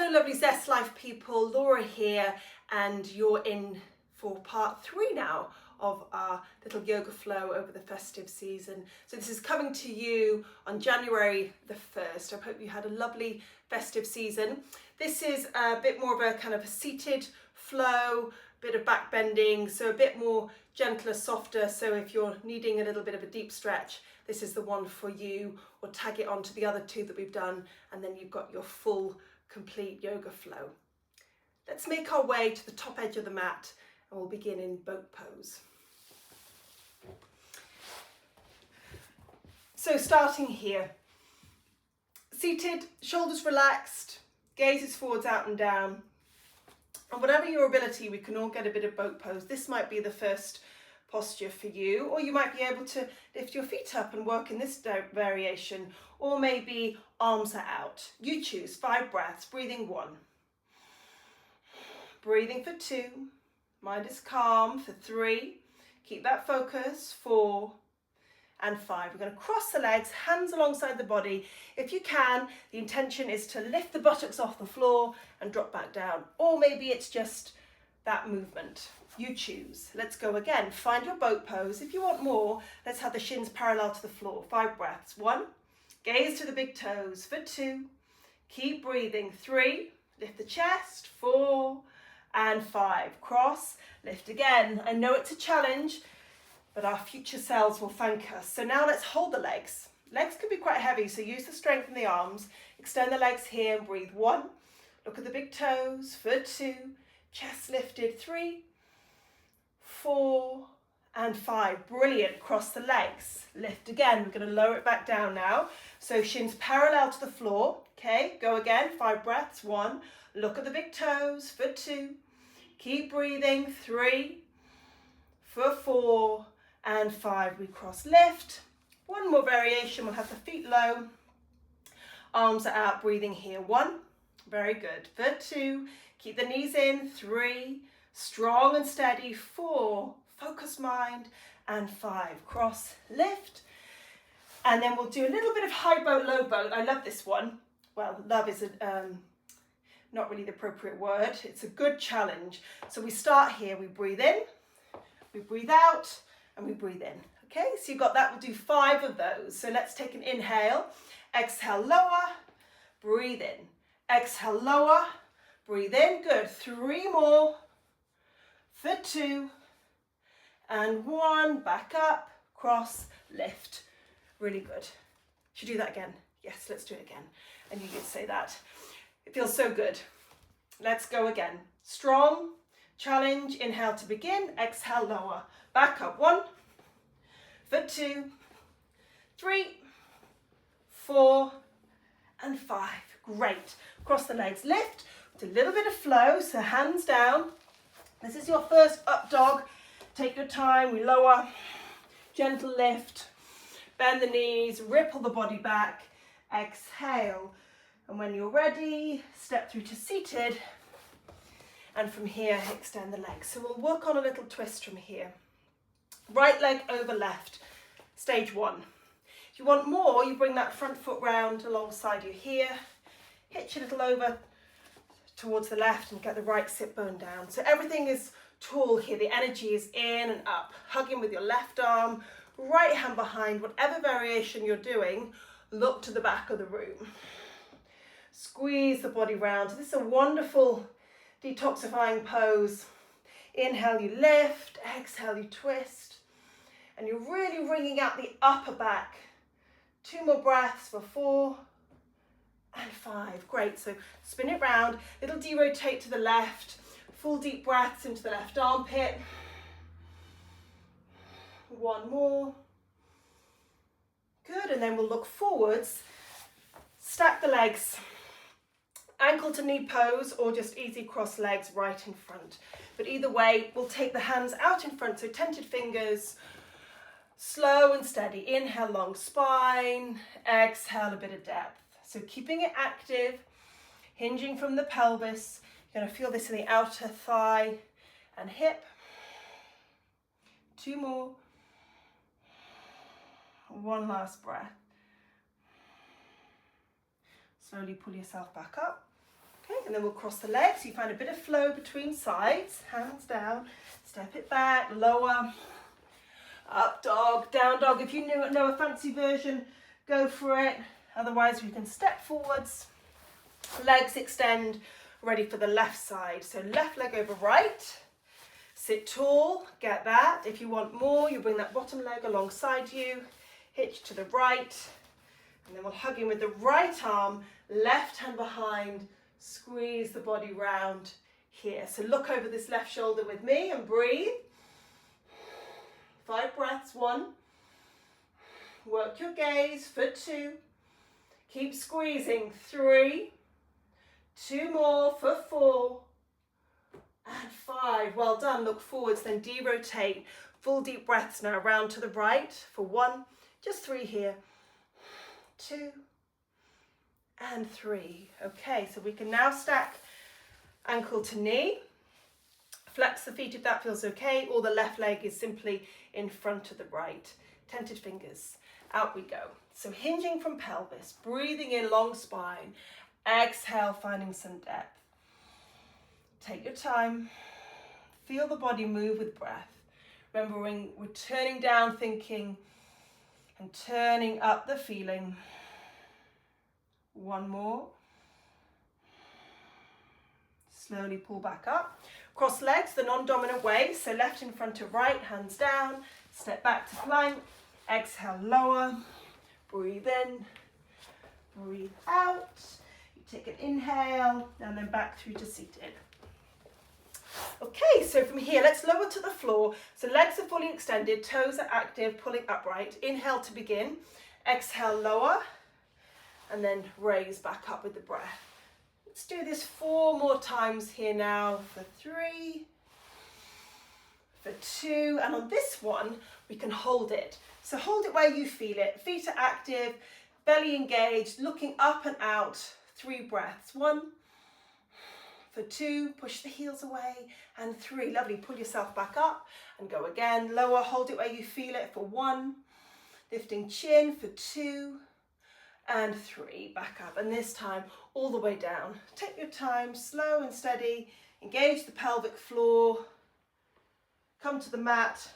Hello lovely Zest Life people, Laura here, and you're in for part 3 now of our little yoga flow over the festive season. So this is coming to you on January the 1st. I hope you had a lovely festive season. This is a bit more of a kind of a seated flow, bit of back bending, so a bit more gentler, softer. So if you're needing a little bit of a deep stretch, this is the one for you, or tag it onto the other 2 that we've done, and then you've got your full complete yoga flow. Let's make our way to the top edge of the mat and we'll begin in boat pose. So starting here, seated, shoulders relaxed, gazes forwards, out and down. And whatever your ability, we can all get a bit of boat pose. This might be the first posture for you, or you might be able to lift your feet up and work in this variation, or maybe arms are out. You choose. 5 breaths, breathing 1, breathing for 2, mind is calm for 3, keep that focus, 4 and 5. We're going to cross the legs, hands alongside the body. If you can, the intention is to lift the buttocks off the floor and drop back down, or maybe it's just that movement. You choose. Let's go again. Find your boat pose. If you want more, let's have the shins parallel to the floor. 5 breaths. 1, gaze to the big toes for 2, keep breathing. 3, lift the chest. 4 and 5. Cross, lift again. I know it's a challenge, but our future selves will thank us. So now let's hold the legs. Legs can be quite heavy, so use the strength in the arms. Extend the legs here and breathe. 1, look at the big toes for 2, chest lifted. 3, 4 and 5. Brilliant. Cross the legs. Lift again. We're going to lower it back down now. So shins parallel to the floor. Okay, go again. 5 breaths. 1, look at the big toes for 2, keep breathing. 3, for 4 and 5. We cross, lift. One more variation. We'll have the feet low, arms are out, breathing here. 1, very good. For 2, keep the knees in. 3, strong and steady. 4, focus mind. And 5, cross, lift. And then we'll do a little bit of high boat, low boat. I love this one. Well, love is not really the appropriate word. It's a good challenge. So we start here, we breathe in, we breathe out, and we breathe in. Okay, so you've got that. We'll do 5 of those. So let's take an inhale, exhale, lower, breathe in, exhale, lower, breathe in. Good. 3 more for 2 and 1. Back up, cross, lift. Really good. Should we do that again? Yes, let's do it again. And you can say that. It feels so good. Let's go again. Strong challenge. Inhale to begin. Exhale, lower. Back up. 1 for 2, 3, 4 and 5. Great. Cross the legs. Lift. Do a little bit of flow. So hands down. This is your first up dog. Take your time. We lower. Gentle lift. Bend the knees. Ripple the body back. Exhale. And when you're ready, step through to seated. And from here, extend the legs. So we'll work on a little twist from here. Right leg over left, stage 1. If you want more, you bring that front foot round alongside you here. Hitch a little over towards the left and get the right sit bone down. So everything is tall here. The energy is in and up. Hugging with your left arm, right hand behind. Whatever variation you're doing, look to the back of the room. Squeeze the body round. This is a wonderful detoxifying pose. Inhale, you lift. Exhale, you twist. And you're really wringing out the upper back. 2 more breaths for 4 and 5. Great. So spin it round. Little de-rotate to the left. Full deep breaths into the left armpit. 1 more. Good. And then we'll look forwards. Stack the legs. Ankle to knee pose, or just easy cross legs right in front. But either way, we'll take the hands out in front, so tented fingers, slow and steady. Inhale, long spine, exhale, a bit of depth. So keeping it active, hinging from the pelvis. You're going to feel this in the outer thigh and hip. 2 more. 1 last breath. Slowly pull yourself back up. Okay, and then we'll cross the legs. You find a bit of flow between sides, hands down, step it back, lower, up dog, down dog. If you know a fancy version, go for it. Otherwise, we can step forwards, legs extend, ready for the left side. So left leg over right, sit tall, get that. If you want more, you bring that bottom leg alongside you, hitch to the right, and then we'll hug in with the right arm, left hand behind, squeeze the body round here. So look over this left shoulder with me and breathe. 5 breaths, 1. Work your gaze for 2. Keep squeezing, 3. 2 more for 4. And 5. Well done. Look forwards, then de-rotate. Full deep breaths now, round to the right for 1. Just 3 here. 2. And 3. Okay, so we can now stack ankle to knee. Flex the feet if that feels okay, or the left leg is simply in front of the right. Tented fingers. Out we go. So hinging from pelvis, breathing in long spine. Exhale, finding some depth. Take your time. Feel the body move with breath. Remembering we're turning down thinking and turning up the feeling. 1 more. Slowly pull back up. Cross legs the non-dominant way. So left in front of right, hands down. Step back to plank. Exhale, lower. Breathe in. Breathe out. You take an inhale and then back through to seated. Okay, so from here, let's lower to the floor. So legs are fully extended, toes are active, pulling upright. Inhale to begin. Exhale, lower. And then raise back up with the breath. Let's do this 4 more times here now for 3, for 2, and on this one, we can hold it. So hold it where you feel it. Feet are active, belly engaged, looking up and out. 3 breaths. 1, for 2, push the heels away, and 3. Lovely, pull yourself back up and go again. Lower, hold it where you feel it for 1, lifting chin for 2, and 3, back up, and this time all the way down. Take your time, slow and steady, engage the pelvic floor, come to the mat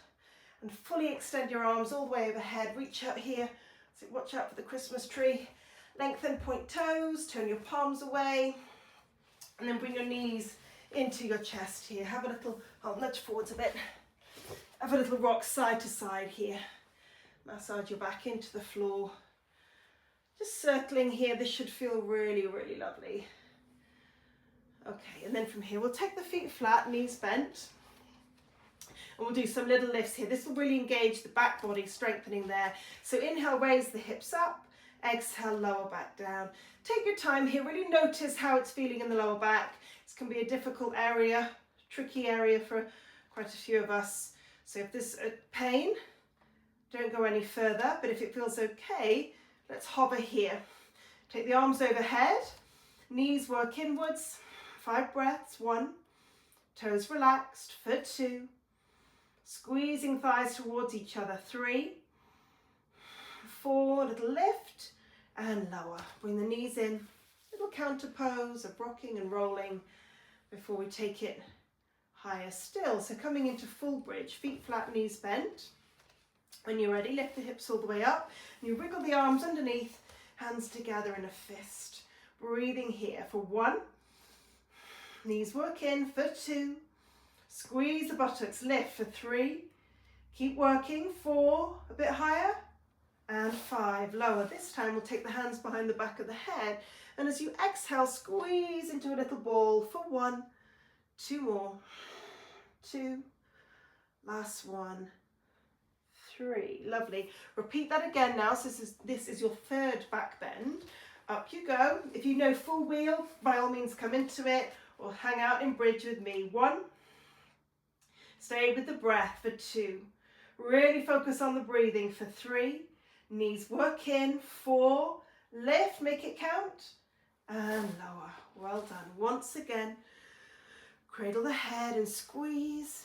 and fully extend your arms all the way overhead, reach out here, so watch out for the Christmas tree, lengthen, point toes, turn your palms away, and then bring your knees into your chest here. Have a little, I'll nudge forwards a bit, have a little rock side to side here, massage your back into the floor. Just circling here, this should feel really, really lovely. Okay, and then from here, we'll take the feet flat, knees bent. And we'll do some little lifts here. This will really engage the back body, strengthening there. So inhale, raise the hips up. Exhale, lower back down. Take your time here, really notice how it's feeling in the lower back. This can be a difficult area, tricky area for quite a few of us. So if there's a pain, don't go any further, but if it feels okay, let's hover here. Take the arms overhead, knees work inwards, 5 breaths, 1, toes relaxed for 2, squeezing thighs towards each other, 3, 4, little lift, and lower. Bring the knees in, little counter pose of rocking and rolling before we take it higher still. So coming into full bridge, feet flat, knees bent. When you're ready, lift the hips all the way up. You wriggle the arms underneath, hands together in a fist. Breathing here for 1. Knees work in for 2. Squeeze the buttocks, lift for 3. Keep working, 4, a bit higher, and 5, lower. This time we'll take the hands behind the back of the head, and as you exhale, squeeze into a little ball for 1, 2 more, 2, last 1, 3, lovely. Repeat that again now. So this is your 3rd back bend. Up you go. If you know full wheel, by all means come into it or hang out in bridge with me. 1, stay with the breath for 2, really focus on the breathing for 3, knees work in, 4, lift, make it count, and lower. Well done. Once again, cradle the head and squeeze.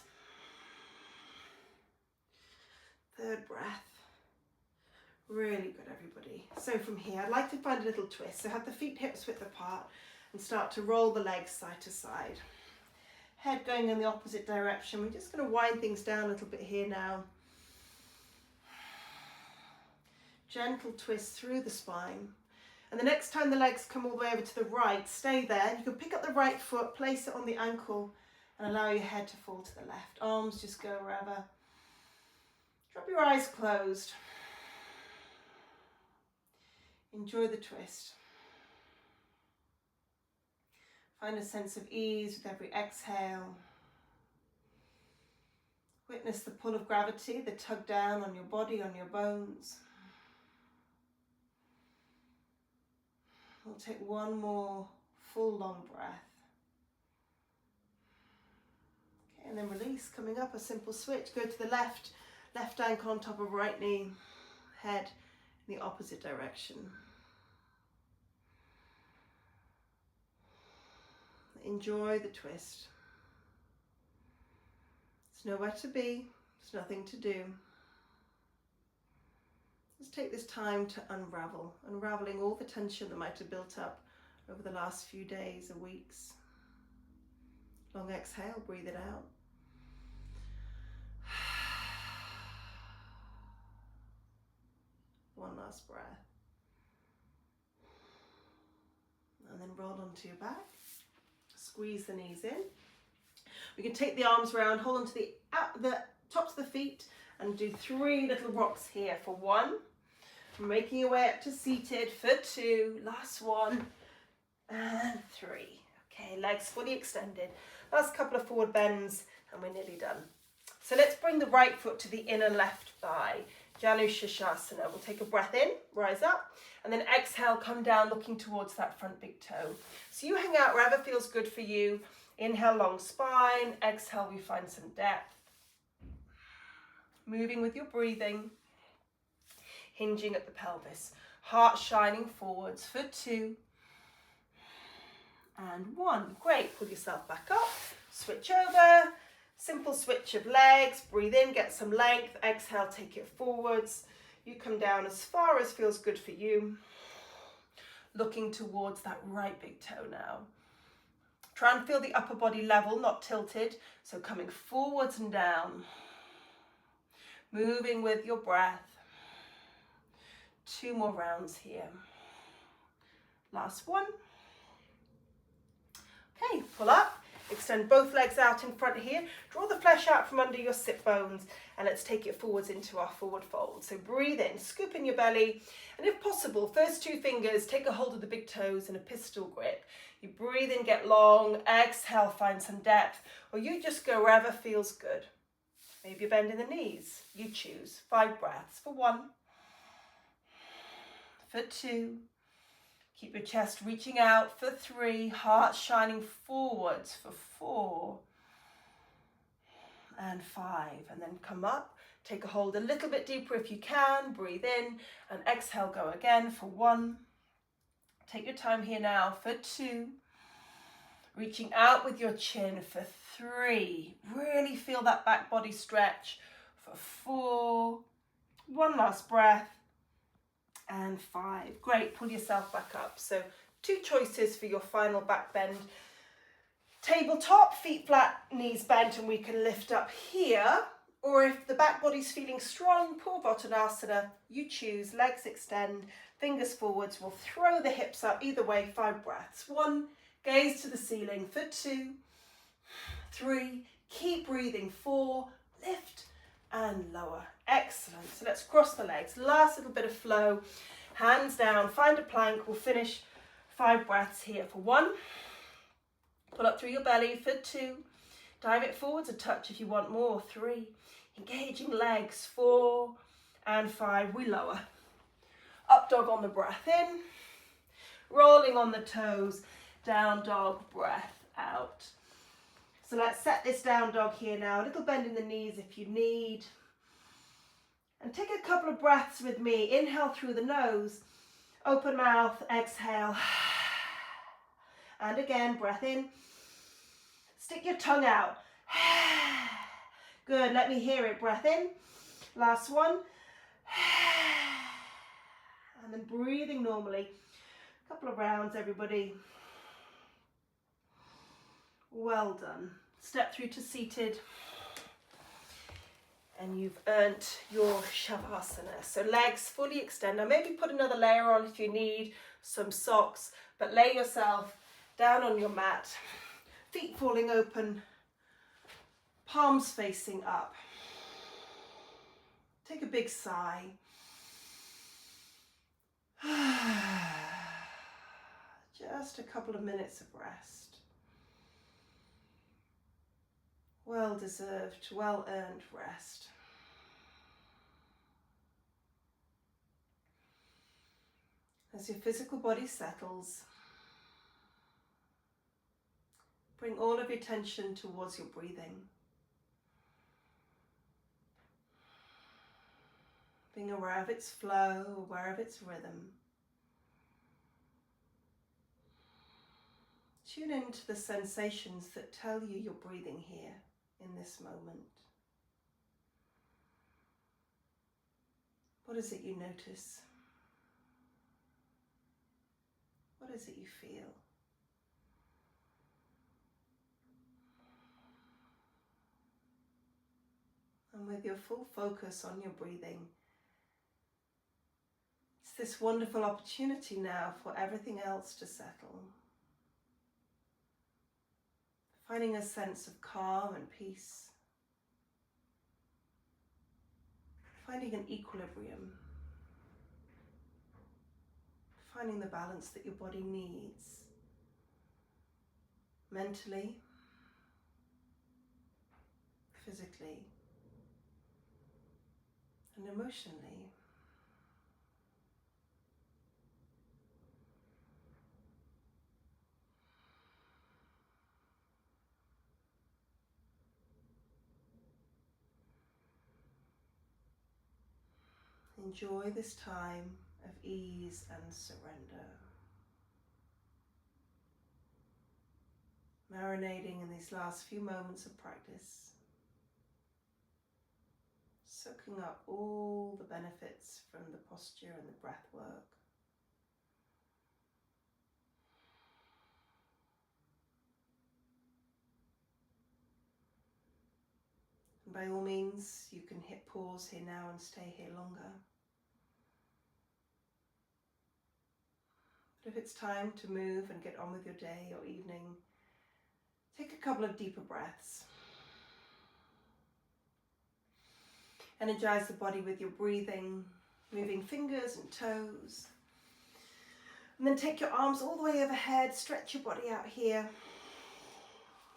3rd breath. Really good, everybody. So from here, I'd like to find a little twist. So have the feet hips width apart. and start to roll the legs side to side. Head going in the opposite direction. We're just going to wind things down a little bit here now. Gentle twist through the spine. And the next time the legs come all the way over to the right, stay there. You can pick up the right foot, place it on the ankle, and allow your head to fall to the left. Arms just go wherever. Drop your eyes closed. Enjoy the twist. Find a sense of ease with every exhale. Witness the pull of gravity, the tug down on your body, on your bones. We'll take one more full long breath. Okay, and then release. Coming up, a simple switch. Go to the left ankle on top of right knee, head in the opposite direction. Enjoy the twist. There's nowhere to be, there's nothing to do. Let's take this time to unraveling all the tension that might have built up over the last few days or weeks. Long exhale, breathe it out. One last breath. And then roll onto your back. Squeeze the knees in. We can take the arms around, hold on to the tops of the feet, and do 3 little rocks here for 1. Making your way up to seated for 2. Last 1 and 3. Okay, legs fully extended. Last couple of forward bends, and we're nearly done. So let's bring the right foot to the inner left thigh. Janu Shashasana. We'll take a breath in, rise up, and then exhale, come down looking towards that front big toe. So you hang out wherever feels good for you. Inhale, long spine. Exhale, we find some depth. Moving with your breathing. Hinging at the pelvis. Heart shining forwards for 2. And 1. Great. Pull yourself back up. Switch over. Simple switch of legs. Breathe in, get some length. Exhale, take it forwards. You come down as far as feels good for you. Looking towards that right big toe now. Try and feel the upper body level, not tilted. So coming forwards and down. Moving with your breath. 2 more rounds here. Last 1. Okay, pull up. Extend both legs out in front here. Draw the flesh out from under your sit bones, and let's take it forwards into our forward fold. So breathe in, scoop in your belly, and if possible, first 2 fingers, take a hold of the big toes in a pistol grip. You breathe in, get long, exhale, find some depth, or you just go wherever feels good. Maybe you're bending the knees. You choose. 5 breaths for 1, for 2. Keep your chest reaching out for 3, heart shining forwards for 4, and 5. And then come up, take a hold a little bit deeper if you can, breathe in, and exhale, go again for 1. Take your time here now for 2. Reaching out with your chin for 3. Really feel that back body stretch for 4. 1 last breath. And 5. Great, pull yourself back up. So 2 choices for your final back bend. Tabletop, feet flat, knees bent, and we can lift up here. Or if the back body's feeling strong, Purvottanasana, you choose, legs extend, fingers forwards. We'll throw the hips up, either way, 5 breaths. 1, gaze to the ceiling for 2, 3, keep breathing, 4, lift, and lower. Excellent. So let's cross the legs. Last little bit of flow. Hands down. Find a plank. We'll finish 5 breaths here for 1. Pull up through your belly for 2. Dive it forwards a touch if you want more. 3. Engaging legs. 4 and 5. We lower. Up dog on the breath in. Rolling on the toes. Down dog. Breath out. So let's set this down dog here now. A little bend in the knees if you need. And take a couple of breaths with me. Inhale through the nose. Open mouth. Exhale. And again, breath in. Stick your tongue out. Good. Let me hear it. Breath in. Last 1. And then breathing normally. A couple of rounds, everybody. Well done. Step through to seated. And you've earned your Shavasana. So legs fully extend. Now maybe put another layer on if you need, some socks, but lay yourself down on your mat, feet falling open, palms facing up. Take a big sigh. Just a couple of minutes of rest. Well deserved, well earned rest. As your physical body settles, bring all of your attention towards your breathing. Being aware of its flow, aware of its rhythm. Tune into the sensations that tell you you're breathing here in this moment. What is it you notice? What is it you feel? And with your full focus on your breathing, it's this wonderful opportunity now for everything else to settle. Finding a sense of calm and peace. Finding an equilibrium. Finding the balance that your body needs. Mentally, physically, and emotionally. Enjoy this time of ease and surrender. Marinating in these last few moments of practice. Soaking up all the benefits from the posture and the breath work. And by all means, you can hit pause here now and stay here longer. But if it's time to move and get on with your day or evening, take a couple of deeper breaths. Energize the body with your breathing, moving fingers and toes. And then take your arms all the way overhead, stretch your body out here.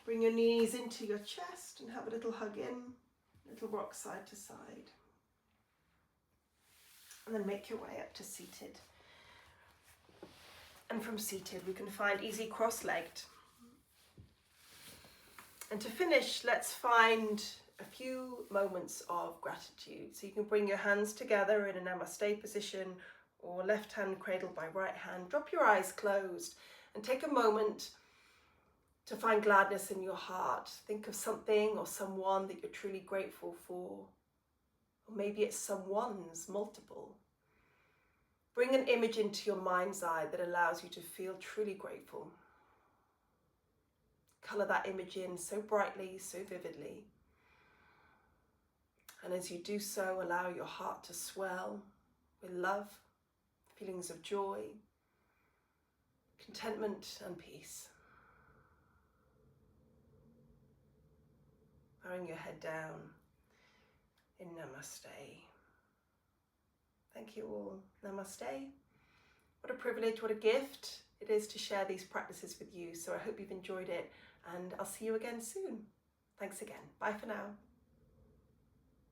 Bring your knees into your chest and have a little hug in, little rock side to side. And then make your way up to seated. And from seated, we can find easy cross-legged. And to finish, let's find a few moments of gratitude. So you can bring your hands together in a namaste position or left hand cradled by right hand. Drop your eyes closed and take a moment to find gladness in your heart. Think of something or someone that you're truly grateful for. Or maybe it's someone's, multiple. Bring an image into your mind's eye that allows you to feel truly grateful. Colour that image in so brightly, so vividly. And as you do so, allow your heart to swell with love, feelings of joy, contentment and peace. Bowing your head down in Namaste. Thank you all. Namaste. What a privilege, what a gift it is to share these practices with you. So I hope you've enjoyed it and I'll see you again soon. Thanks again. Bye for now.